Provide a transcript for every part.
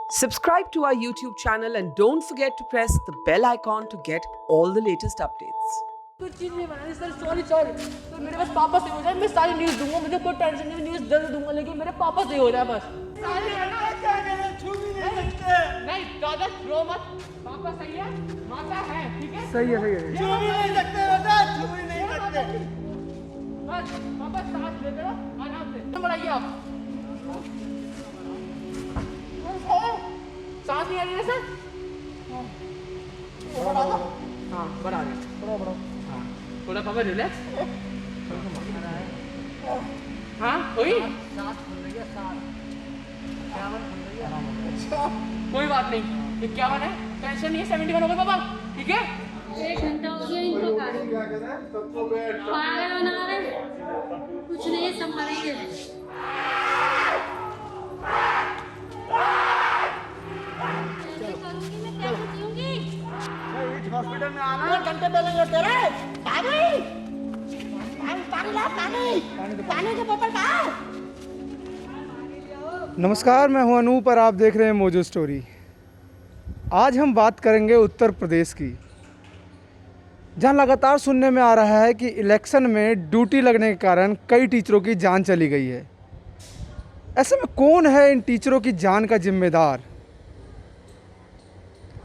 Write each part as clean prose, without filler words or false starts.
Subscribe to our YouTube channel and don't forget to press the bell icon to get all the latest updates. कुछ चीज़ नहीं बनानी sir, sorry तो मेरे पास पापा से हो जाए, मैं सारी न्यूज़ दूंगा, मुझे कोई टेंशन नहीं, न्यूज़ जल्द दूंगा, लेकिन मेरे पापा से हो जाए बस। नहीं दादा रो मत, पापा सही है, माता है, ठीक है, सही है छू भी नहीं सकते बेटा, छू भी नहीं सकते। बस पापा सांस लेते रहो आराम से, बढ़ाइए आप। सांस नहीं आ रही है सर? हाँ बढ़ा दे, थोड़ा पापा रिलैक्स। हाँ हुई? कोई बात नहीं, 51 है, टेंशन नहीं है, 71 हो गए पापा, ठीक है? 1 घंटा हो गया इनको पागल बना रहे, कुछ नहीं संभालेंगे। कैसे करूंगी मैं, कैसे जीऊंगी? हॉस्पिटल में आना, घंटे पहले तेरे पानी के बोतल कहाँ? नमस्कार, मैं हूं अनूप और आप देख रहे हैं मोजो स्टोरी। आज हम बात करेंगे उत्तर प्रदेश की, जहां लगातार सुनने में आ रहा है कि इलेक्शन में ड्यूटी लगने के कारण कई टीचरों की जान चली गई है। ऐसे में कौन है इन टीचरों की जान का जिम्मेदार?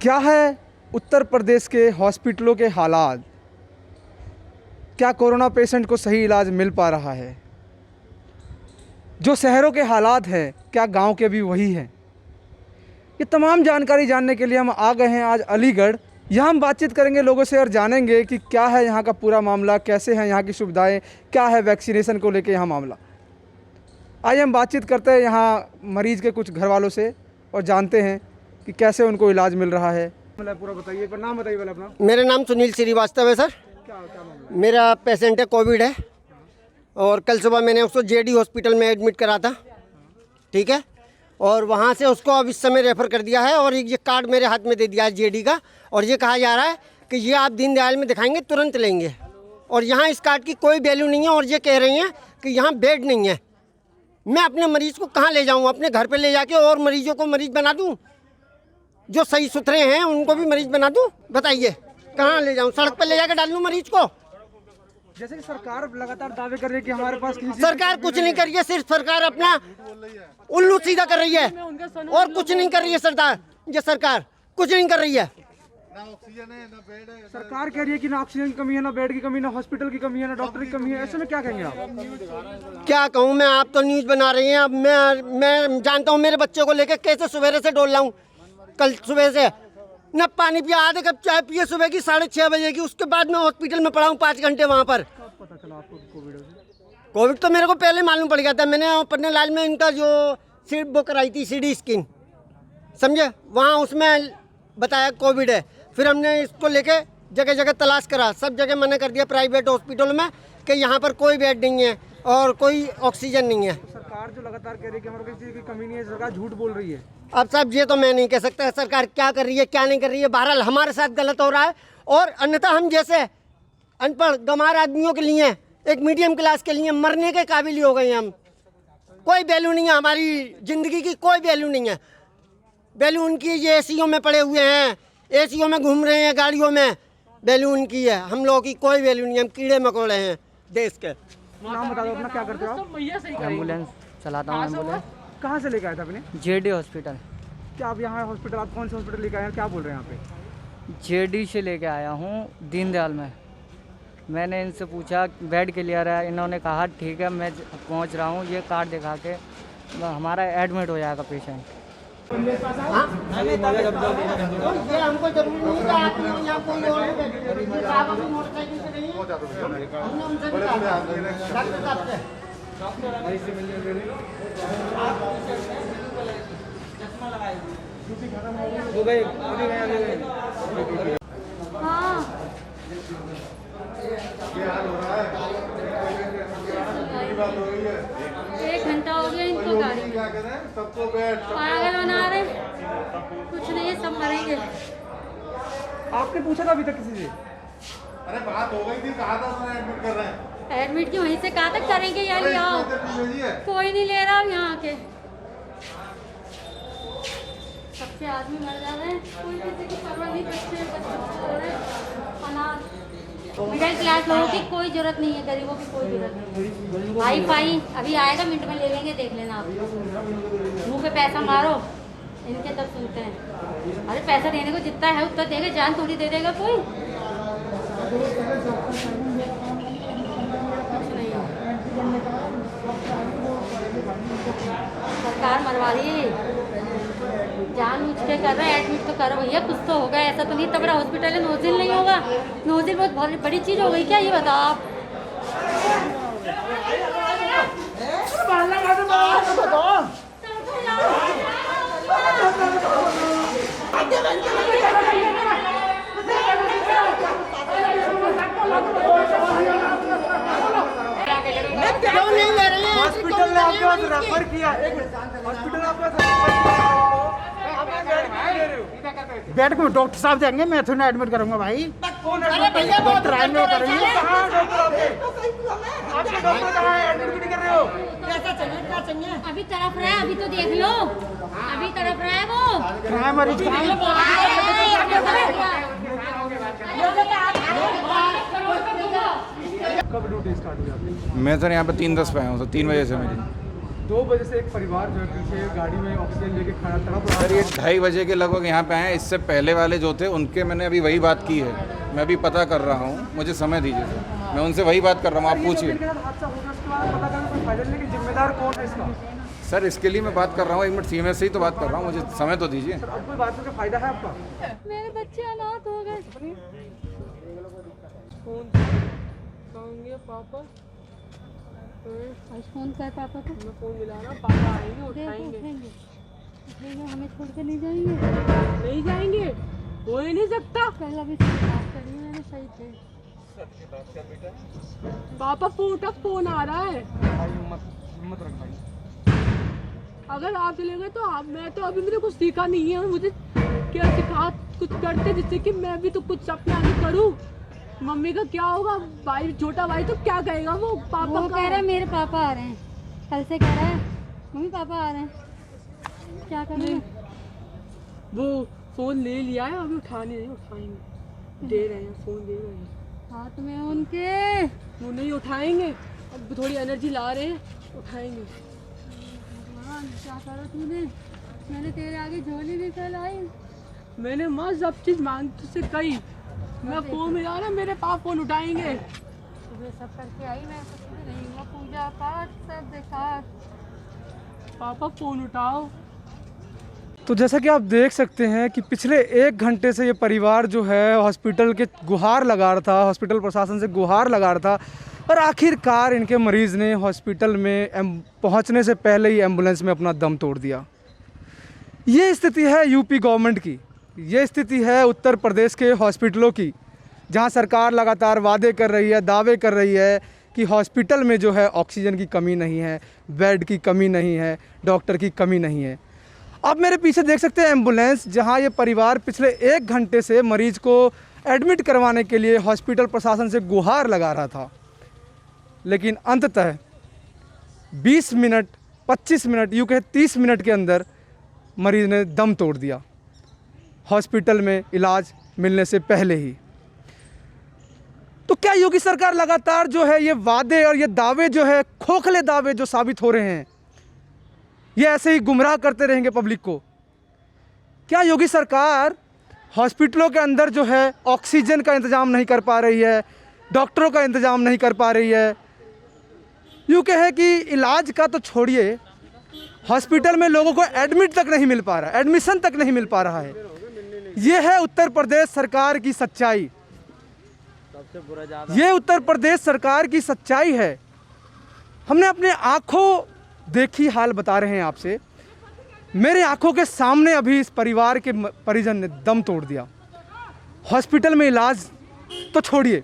क्या है उत्तर प्रदेश के हॉस्पिटलों के हालात? क्या कोरोना पेशेंट को सही इलाज मिल पा रहा है? जो शहरों के हालात हैं, क्या गांव के भी वही हैं? ये तमाम जानकारी जानने के लिए हम आ गए हैं आज अलीगढ़। यहाँ हम बातचीत करेंगे लोगों से और जानेंगे कि क्या है यहाँ का पूरा मामला, कैसे हैं यहाँ की सुविधाएं, क्या है वैक्सीनेशन को लेके यहाँ मामला। आइए हम बातचीत करते हैं यहाँ मरीज़ के कुछ घर वालों से और जानते हैं कि कैसे उनको इलाज मिल रहा है। मतलब पूरा बताइए, पर नाम बताइए पहले अपना। मेरा नाम सुनील श्रीवास्तव है सर। क्या मामला? मेरा पेशेंट है, कोविड है, और कल सुबह मैंने उसको जेडी हॉस्पिटल में एडमिट करा था, ठीक है, और वहाँ से उसको अब इस समय रेफ़र कर दिया है और ये कार्ड मेरे हाथ में दे दिया है जेडी का, और ये कहा जा रहा है कि ये आप दीनदयाल में दिखाएंगे तुरंत लेंगे, और यहाँ इस कार्ड की कोई वैल्यू नहीं है, और ये कह रही हैं कि यहाँ बेड नहीं है। मैं अपने मरीज़ को कहाँ ले जाऊँ? अपने घर पे ले जाके और मरीजों को मरीज़ बना दूँ? जो सही सुथरे हैं उनको भी मरीज़ बना दूँ? बताइए कहाँ ले जाऊँ? सड़क पर ले जाकर डाल दूँ मरीज़ को? जैसे कि सरकार लगातार दावे कर रही है कि हमारे पास सरकार कुछ नहीं कर रही है, सिर्फ सरकार अपना उल्लू सीधा कर रही है और कुछ नहीं कर रही है। सरकार, ये सरकार कुछ नहीं कर रही है। ना ऑक्सीजन है, ना बेड है। सरकार कह रही है कि ना ऑक्सीजन की कमी है, ना बेड की कमी, ना हॉस्पिटल की कमी है, ना डॉक्टर की कमी है। ऐसे में क्या कहेंगे आप? क्या कहूँ मैं, आप तो न्यूज़ बना रही हैं। अब मैं जानता हूँ मेरे बच्चे को लेकर कैसे सवेरे से डोल रहा हूँ। कल सुबह से न पानी पिया, आधे कप चाय पिए सुबह की 6:30 बजे की, उसके बाद मैं हॉस्पिटल में पड़ा हूँ 5 घंटे वहाँ पर। पता चला आपको कोविड है? कोविड तो मेरे को पहले मालूम पड़ गया था। मैंने पटना लाल में इनका जो सीट बुक कराई थी, सीडी स्किन, समझे, वहाँ उसमें बताया कोविड है। फिर हमने इसको लेके जगह जगह तलाश करा, सब जगह मना कर दिया प्राइवेट हॉस्पिटल में कि यहाँ पर कोई बेड नहीं है और कोई ऑक्सीजन नहीं है। सरकार जो लगातार कह रही है कि हमारे किसी की कमी नहीं है, सरकार झूठ बोल रही है। अब साहब ये तो मैं नहीं कह सकता सरकार क्या कर रही है क्या नहीं कर रही है। बहरहाल हमारे साथ गलत हो रहा है, और अन्यथा हम जैसे अनपढ़ गंवार आदमियों के लिए, एक मीडियम क्लास के लिए मरने के काबिल हो गए हैं हम। कोई वैल्यू नहीं है, हमारी ज़िंदगी की कोई वैल्यू नहीं है। वैल्यू उनकी ये एसीओ में पड़े हुए हैं, एसीओ में घूम रहे हैं, गाड़ियों में, वैल्यू उनकी है। हम लोगों की कोई वैल्यू नहीं है, हम कीड़े मकोड़े हैं देश के। नाम बता दो अपना, क्या करते हो आप? एम्बुलेंस चलाता हूँ। एम्बुलेंस कहाँ से लेके आए थे अपने? JD hospital. क्या आप यहाँ हॉस्पिटल, आप कौन से हॉस्पिटल लेके आए हैं, क्या बोल रहे हैं यहाँ पे? जेडी से लेके आया हूँ दीनदयाल में। मैंने इनसे पूछा बेड क्लियर है, इन्होंने कहा ठीक है मैं पहुँच रहा हूँ। ये कार्ड दिखा के हमारा एडमिट हो जाएगा पेशेंट। ये हमको जरूरी नहीं है आप यहाँ कोई और मोटरसाइकिल से नहीं है, हमने उनसे डॉक्टर साहब से। हाँ क्या हाल हो रहा है? बात हो रही है। 1 घंटा हो गया इनको गाड़ी क्या करें? सबको बेड, पागल बना रहे, कुछ नहीं संभालेंगे। आपने पूछा था अभी तक किसी से? अरे बात हो गई थी, कहा था उन्होंने एडमिट कर रहे हैं। एडमिट की वहीं से कहाँ तक करेंगे यार? यहाँ कोई नहीं ले रहा अब यहाँ के। बच्चे आदमी मर जा रहे हैं, कोई किसी की परवाह नहीं, बच्चे रो रहे हैं, अनाथ मिडिल क्लास लोगों की कोई जरूरत नहीं है, गरीबों की कोई जरूरत नहीं है। वाई फाई अभी आएगा, मिनट में ले लेंगे, देख लेना आप। मुंह पे पैसा मारो, इनके तब सुनते हैं। अरे पैसा देने को जितना है उतना देगा, जान थोड़ी दे देगा कोई। सरकार मरवा रही है, जान मुझ के कर रहे हैं, एडमिट तो करो भैया, कुछ तो होगा। ऐसा तो नहीं इतना बड़ा हॉस्पिटल है, नोजिल नहीं होगा। नोजिल बहुत बड़ी चीज़ हो गई क्या, ये बताओ आप। हॉस्पिटल ने आपके पास रेफर किया, एक मिनट, हॉस्पिटल ने आपके पास बेड को डॉक्टर साहब देंगे, मैं थोड़ा एडमिट करूंगा भाई। डॉक्टर आएंगे करेंगे। अभी तड़प रहा है, अभी तो देख लो, अभी तड़प रहा है वो। कहाँ मरीज कब ड्यूटी स्टार्ट हुई आपकी? मैं सर यहाँ पे 3:10 पे आया हूँ, सर 3 बजे से मेरी। 2 बजे से एक परिवार जो है पीछे गाड़ी में ऑक्सीजन लेके खड़ा तड़प रहा सर ये 2:30 बजे के लगभग यहाँ पे आए हैं। इससे पहले वाले जो थे उनके मैंने अभी वही बात की है, मैं अभी पता कर रहा हूँ, मुझे समय दीजिए सर, मैं उनसे वही बात कर रहा हूँ, आप पूछिए। हादसा हो गया उसके बाद पता करना कोई फायदा नहीं, लेकिन जिम्मेदार कौन है इसका? सर इसके लिए मैं बात कर रहा हूँ, 1 मिनट सीएमएस से ही तो बात कर रहा हूँ, मुझे समय तो दीजिए। सर अब कोई बात का फायदा है आपका? मेरे बच्चे अनाथ हो गए। पापा आज फोन कर पापा को, मैं फोन मिला रहा, पापा आएंगे, उठाएंगे। उठेंगे, हमें छोड़ के नहीं जाएंगे, नहीं जाएंगे, हो ही नहीं सकता। पहला भी सही बात करी मैंने, सही थे। पापा फोन आ रहा है। हिम्मत रख भाई। अगर आप चलेंगे तो आप, मैं तो अभी मैंने कुछ सीखा नहीं है, मुझे क्या सिखा कुछ करते जिससे कि मैं भी तो कुछ अपने आगे करूँ। मम्मी का क्या होगा, भाई छोटा भाई तो क्या कहेगा वो, पापा वो कह रहा है मेरे पापा आ रहे हैं, कल से कह रहा है मम्मी पापा आ रहे हैं, क्या करें। वो फोन ले लिया है, अभी उठाने नहीं, उठाएंगे, दे रहे हैं, फोन दे रहे हैं हाथ में उनके, वो नहीं उठाएंगे, अब थोड़ी एनर्जी ला रहे हैं, उठाएंगे। भगवान क्या करो तूने, मैंने तेरे आगे झोली भी फैलाई। मैंने माँ सब चीज़ मांग तुझसे कही, मैं फोन मिला रहा, मेरे पास फोन उठाएंगे। सुबह सब करके आई, मैं कुछ भी नहीं हुआ, पूजा पाठ सब बेकार। पापा फोन उठाओ। तो जैसा कि आप देख सकते हैं कि पिछले 1 घंटे से ये परिवार जो है हॉस्पिटल के गुहार लगा रहा था, हॉस्पिटल प्रशासन से गुहार लगा रहा था, और आखिरकार इनके मरीज़ ने हॉस्पिटल में पहुंचने से पहले ही एम्बुलेंस में अपना दम तोड़ दिया। ये स्थिति है यूपी गवर्नमेंट की, ये स्थिति है उत्तर प्रदेश के हॉस्पिटलों की, जहां सरकार लगातार वादे कर रही है, दावे कर रही है कि हॉस्पिटल में जो है ऑक्सीजन की कमी नहीं है, बेड की कमी नहीं है, डॉक्टर की कमी नहीं है। आप मेरे पीछे देख सकते हैं एम्बुलेंस, जहां ये परिवार पिछले 1 घंटे से मरीज़ को एडमिट करवाने के लिए हॉस्पिटल प्रशासन से गुहार लगा रहा था, लेकिन अंततः 20 मिनट 25 मिनट यूँ कहे 30 मिनट के अंदर मरीज़ ने दम तोड़ दिया, हॉस्पिटल में इलाज मिलने से पहले ही। तो क्या योगी सरकार लगातार जो है ये वादे और ये दावे जो है, खोखले दावे जो साबित हो रहे हैं, ये ऐसे ही गुमराह करते रहेंगे पब्लिक को? क्या योगी सरकार हॉस्पिटलों के अंदर जो है ऑक्सीजन का इंतज़ाम नहीं कर पा रही है, डॉक्टरों का इंतज़ाम नहीं कर पा रही है? यूँ कहे कि इलाज का तो छोड़िए, हॉस्पिटल में लोगों को एडमिट तक नहीं मिल पा रहा, एडमिशन तक नहीं मिल पा रहा है। ये है उत्तर प्रदेश सरकार की सच्चाई, ये उत्तर प्रदेश सरकार की सच्चाई है। हमने अपने आँखों देखी हाल बता रहे हैं आपसे, मेरे आंखों के सामने अभी इस परिवार के परिजन ने दम तोड़ दिया। हॉस्पिटल में इलाज तो छोड़िए,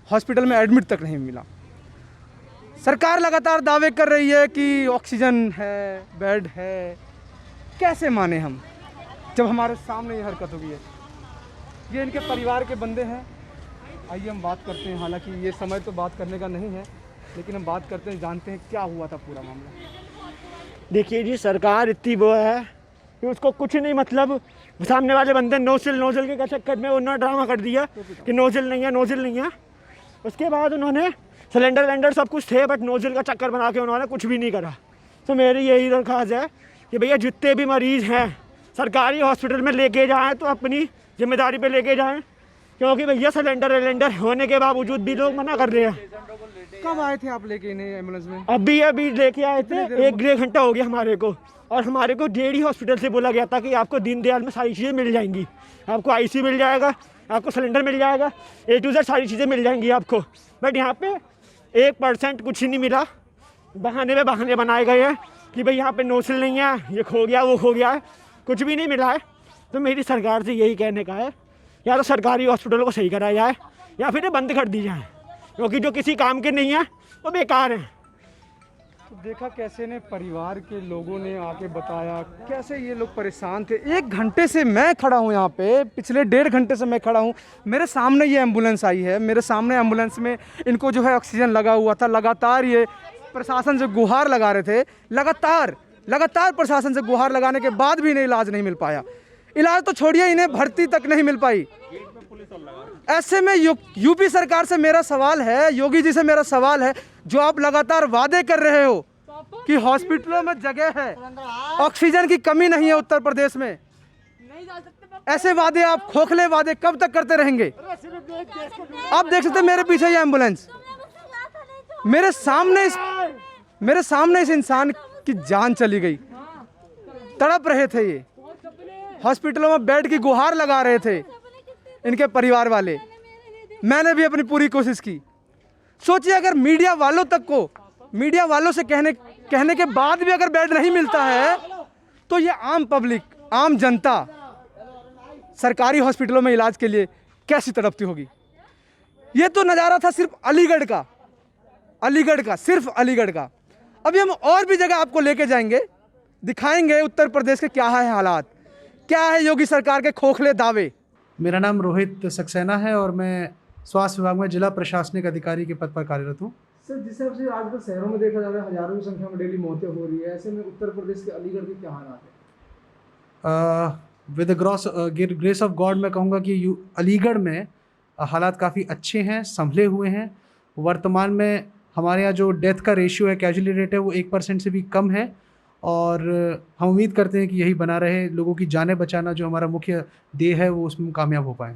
हॉस्पिटल में एडमिट तक नहीं मिला। सरकार लगातार दावे कर रही है कि ऑक्सीजन है, बेड है, कैसे माने हम जब हमारे सामने ये हरकत होगी है। ये इनके परिवार के बंदे हैं, आइए हम बात करते हैं। हालांकि ये समय तो बात करने का नहीं है, लेकिन हम बात करते हैं, जानते हैं क्या हुआ था पूरा मामला। देखिए जी, सरकार इतनी वो है कि उसको कुछ नहीं मतलब, सामने वाले बंदे नोजल के चक्कर में उन्होंने ड्रामा कर दिया कि नोजल नहीं है। उसके बाद उन्होंने सिलेंडर सब कुछ थे, बट नोजल का चक्कर बना के उन्होंने कुछ भी नहीं करा। तो मेरी यही दरख्वास्त है कि भैया जितने भी मरीज़ हैं सरकारी हॉस्पिटल में लेके जाएं तो अपनी जिम्मेदारी पे लेके जाएं, क्योंकि भैया सिलेंडर होने के बावजूद भी लोग मना कर रहे हैं। कब आए थे आप लेके इन्हें एम्बुलेंस में? अभी लेके आए थे, 1-1.5 घंटा हो गया हमारे को। और हमारे को जेडी हॉस्पिटल से बोला गया था कि आपको दीनदयाल में सारी चीज़ें मिल जाएंगी, आपको आईसीयू मिल जाएगा, आपको सिलेंडर मिल जाएगा, A to Z सारी चीज़ें मिल जाएंगी आपको। बट यहाँ पे 1% कुछ ही नहीं मिला। बहाने बनाए गए हैं कि भाई यहाँ पे नोजल नहीं है, ये खो गया वो खो गया है, कुछ भी नहीं मिला है। तो मेरी सरकार से यही कहने का है, या तो सरकारी हॉस्पिटलों को सही कराया जाए या फिर बंद कर दी जाए, क्योंकि जो किसी काम के नहीं है वो बेकार हैं। तो देखा कैसे ने परिवार के लोगों ने आके बताया कैसे ये लोग परेशान थे। 1 घंटे से मैं खड़ा हूँ यहाँ पे, पिछले 1.5 घंटे से मैं खड़ा हूँ। मेरे सामने ये एम्बुलेंस आई है, मेरे सामने एम्बुलेंस में इनको जो है ऑक्सीजन लगा हुआ था। लगातार ये प्रशासन से गुहार लगा रहे थे, लगातार प्रशासन से गुहार लगाने के बाद भी इन्हें इलाज नहीं मिल पाया। इलाज तो छोड़िए, इन्हें भर्ती तक नहीं मिल पाई। ऐसे में यूपी सरकार से मेरा सवाल है, योगी जी से मेरा सवाल है, जो आप लगातार वादे कर रहे हो कि हॉस्पिटलों में जगह है, ऑक्सीजन की कमी नहीं है उत्तर प्रदेश में, ऐसे वादे आप खोखले वादे कब तक करते रहेंगे? आप देख सकते हैं मेरे पीछे ये एम्बुलेंस, मेरे सामने इस इंसान की जान चली गई। तड़प रहे थे ये, हॉस्पिटलों में बेड की गुहार लगा रहे थे इनके परिवार वाले। मैंने भी अपनी पूरी कोशिश की। सोचिए अगर मीडिया वालों से कहने के बाद भी अगर बेड नहीं मिलता है तो ये आम पब्लिक, आम जनता सरकारी हॉस्पिटलों में इलाज के लिए कैसी तड़पती होगी। ये तो नज़ारा था सिर्फ अलीगढ़ का, सिर्फ अलीगढ़ का। अभी हम और भी जगह आपको लेके जाएंगे, दिखाएंगे उत्तर प्रदेश के क्या है हालात, क्या है योगी सरकार के खोखले दावे। मेरा नाम रोहित सक्सेना है और मैं स्वास्थ्य विभाग में जिला प्रशासनिक अधिकारी के पद पर कार्यरत हूँ। सर, जिस हिसाब से आजकल शहरों में देखा जा रहा है, हजारों की संख्या में डेली मौतें हो रही है, ऐसे में उत्तर प्रदेश के अलीगढ़ के क्या हालात है? With the grace of God मैं कहूँगा कि अलीगढ़ में हालात काफ़ी अच्छे हैं, संभले हुए हैं। वर्तमान में हमारे यहाँ जो डेथ का रेशियो है, कैजुअलिटी रेट है, वो 1% से भी कम है और हम उम्मीद करते हैं कि यही बना रहे। लोगों की जानें बचाना जो हमारा मुख्य ध्येय है वो उसमें कामयाब हो पाएँ।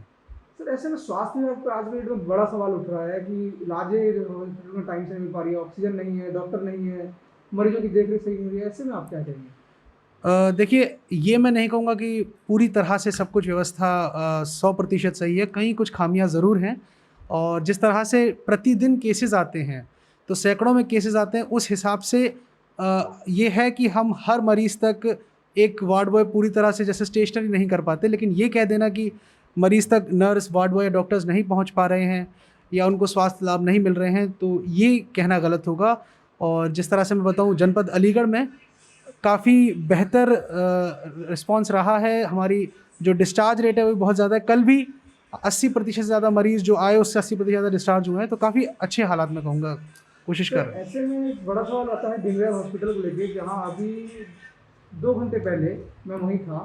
सर, ऐसे में स्वास्थ्य विभाग पर आज भी एकदम बड़ा सवाल उठ रहा है कि इलाजें हॉस्पिटल में टाइम से नहीं मिल पा रही है, ऑक्सीजन नहीं है, डॉक्टर नहीं है, मरीजों की देखरेख सही नहीं हो रही है। ऐसे में आप क्या कहेंगे? देखिए, ये मैं नहीं कहूँगा कि पूरी तरह से सब कुछ व्यवस्था 100% सही है, कहीं कुछ खामियां ज़रूर हैं। और जिस तरह से प्रतिदिन केसेस आते हैं, तो सैकड़ों में केसेस आते हैं, उस हिसाब से ये है कि हम हर मरीज़ तक एक वार्ड बॉय पूरी तरह से जैसे स्टेशनरी नहीं कर पाते। लेकिन ये कह देना कि मरीज़ तक नर्स, वार्ड बॉय या डॉक्टर्स नहीं पहुंच पा रहे हैं या उनको स्वास्थ्य लाभ नहीं मिल रहे हैं, तो ये कहना गलत होगा। और जिस तरह से मैं बताऊं, जनपद अलीगढ़ में काफ़ी बेहतर रिस्पांस रहा है। हमारी जो डिस्चार्ज रेट है वो बहुत ज़्यादा है। कल भी 80% से ज़्यादा मरीज़ जो आए उससे 80% ज़्यादा डिस्चार्ज हुए हैं, तो काफ़ी अच्छे हालात में कहूँगा कोशिश कर रहे हैं। ऐसे में बड़ा सवाल आता है दीनदयाल हॉस्पिटल को लेके, जहाँ अभी 2 घंटे पहले मैं वहीं था,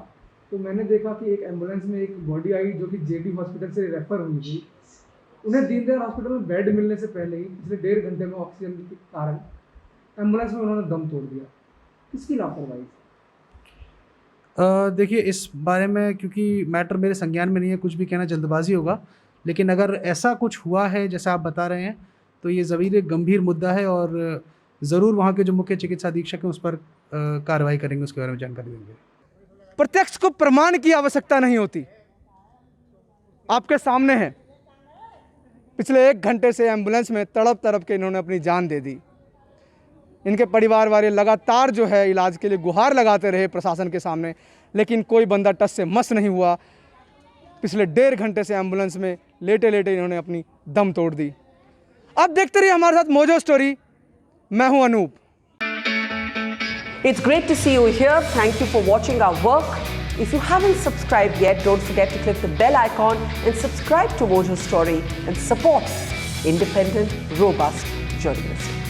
तो मैंने देखा कि एक एम्बुलेंस में एक बॉडी आई जो कि जेडी हॉस्पिटल से रेफ़र हुई थी। उन्हें दीनदयाल हॉस्पिटल में बेड मिलने से पहले ही पिछले 1.5 घंटे में ऑक्सीजन के कारण एम्बुलेंस में उन्होंने दम तोड़ दिया। किसकी लापरवाही? देखिए, इस बारे में क्योंकि मैटर मेरे संज्ञान में नहीं है, कुछ भी कहना जल्दबाजी होगा। लेकिन अगर ऐसा कुछ हुआ है जैसा आप बता रहे हैं, तो ये ज़रूर एक गंभीर मुद्दा है और ज़रूर वहाँ के जो मुख्य चिकित्सा अधीक्षक हैं उस पर कार्रवाई करेंगे, उसके बारे में जानकारी देंगे। प्रत्यक्ष को प्रमाण की आवश्यकता नहीं होती, आपके सामने है। पिछले 1 घंटे से एम्बुलेंस में तड़प के इन्होंने अपनी जान दे दी। इनके परिवार वाले लगातार जो है इलाज के लिए गुहार लगाते रहे प्रशासन के सामने, लेकिन कोई बंदा टस से मस नहीं हुआ। पिछले 1.5 घंटे से एम्बुलेंस में लेटे इन्होंने अपनी दम तोड़ दी। अब देखते रहिए हमारे साथ मोजो स्टोरी। मैं हूं Anoop. It's great to see you here. Thank you for watching our work. If you haven't subscribed yet, don't forget to click the bell icon and subscribe to Mojo Story and support independent, robust journalism.